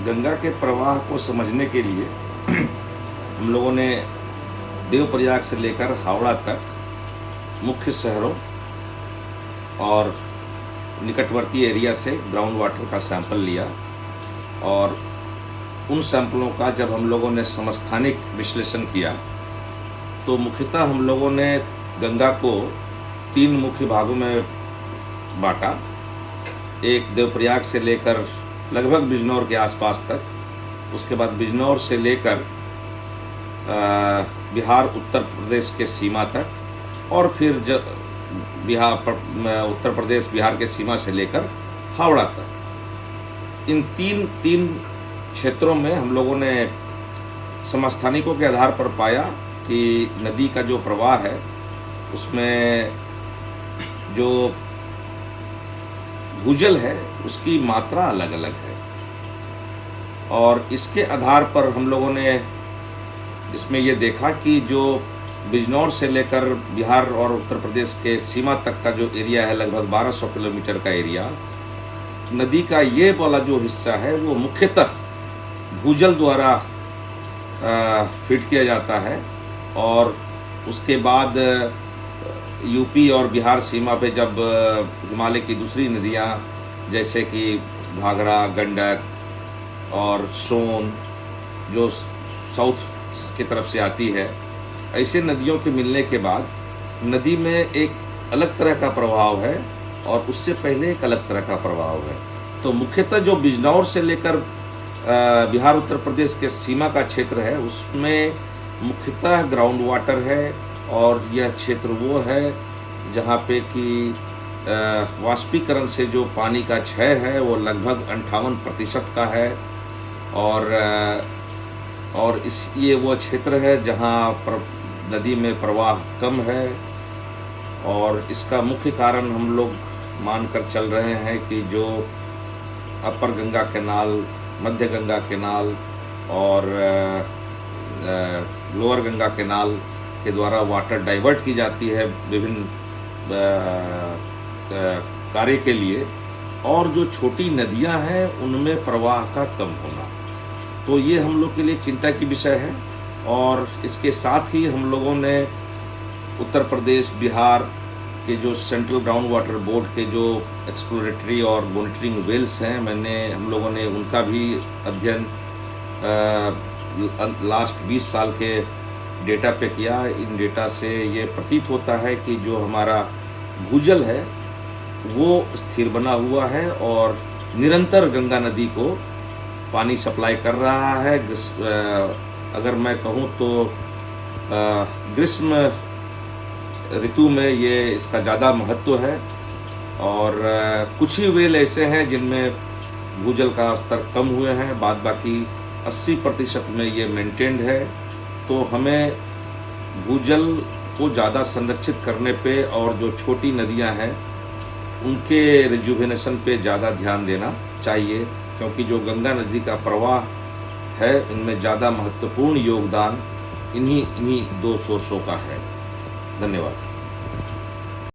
गंगा के प्रवाह को समझने के लिए हम लोगों ने देवप्रयाग से लेकर हावड़ा तक मुख्य शहरों और निकटवर्ती एरिया से ग्राउंड वाटर का सैंपल लिया और उन सैंपलों का जब हम लोगों ने समस्थानिक विश्लेषण किया तो मुख्यतः हम लोगों ने गंगा को 3 मुख्य भागों में बांटा। एक देवप्रयाग से लेकर लगभग बिजनौर के आसपास तक, उसके बाद बिजनौर से लेकर बिहार उत्तर प्रदेश के सीमा तक, और फिर उत्तर प्रदेश बिहार के सीमा से लेकर हावड़ा तक। इन तीन क्षेत्रों में हम लोगों ने समस्थानिकों के आधार पर पाया कि नदी का जो प्रवाह है उसमें जो भूजल है उसकी मात्रा अलग अलग है, और इसके आधार पर हम लोगों ने इसमें ये देखा कि जो बिजनौर से लेकर बिहार और उत्तर प्रदेश के सीमा तक का जो एरिया है, लगभग 1200 किलोमीटर का एरिया, नदी का ये वाला जो हिस्सा है वो मुख्यतः भूजल द्वारा फीड किया जाता है। और उसके बाद यूपी और बिहार सीमा पे जब हिमालय की दूसरी नदियाँ जैसे कि घाघरा, गंडक और सोन जो साउथ की तरफ से आती है, ऐसे नदियों के मिलने के बाद नदी में एक अलग तरह का प्रभाव है और उससे पहले एक अलग तरह का प्रभाव है। तो मुख्यतः जो बिजनौर से लेकर बिहार उत्तर प्रदेश के सीमा का क्षेत्र है उसमें मुख्यतः ग्राउंड वाटर है, और यह क्षेत्र वो है जहाँ पे कि वाष्पीकरण से जो पानी का क्षय है वो लगभग 58% का है, और ये वो क्षेत्र है जहाँ नदी में प्रवाह कम है। और इसका मुख्य कारण हम लोग मानकर चल रहे हैं कि जो अपर गंगा कैनाल, मध्य गंगा कैनाल और लोअर गंगा कैनाल के द्वारा वाटर डाइवर्ट की जाती है विभिन्न कार्य के लिए, और जो छोटी नदियां हैं उनमें प्रवाह का कम होना, तो ये हम लोग के लिए चिंता की विषय है। और इसके साथ ही हम लोगों ने उत्तर प्रदेश, बिहार के जो सेंट्रल ग्राउंड वाटर बोर्ड के जो एक्सप्लोरेटरी और मॉनिटरिंग वेल्स हैं, हम लोगों ने उनका भी अध्ययन लास्ट 20 साल के डेटा पे किया। इन डेटा से ये प्रतीत होता है कि जो हमारा भूजल है वो स्थिर बना हुआ है और निरंतर गंगा नदी को पानी सप्लाई कर रहा है। अगर मैं कहूँ तो ग्रीष्म ऋतु में ये इसका ज़्यादा महत्व है, और कुछ ही वेल ऐसे हैं जिनमें भूजल का स्तर कम हुए हैं, बाद बाकी 80% में ये मेंटेन्ड है। तो हमें भूजल को ज़्यादा संरक्षित करने पे और जो छोटी नदियां हैं उनके रिजुवेनेशन पे ज़्यादा ध्यान देना चाहिए, क्योंकि जो गंगा नदी का प्रवाह है इनमें ज़्यादा महत्वपूर्ण योगदान इन्हीं 2 सोर्सों का है। धन्यवाद।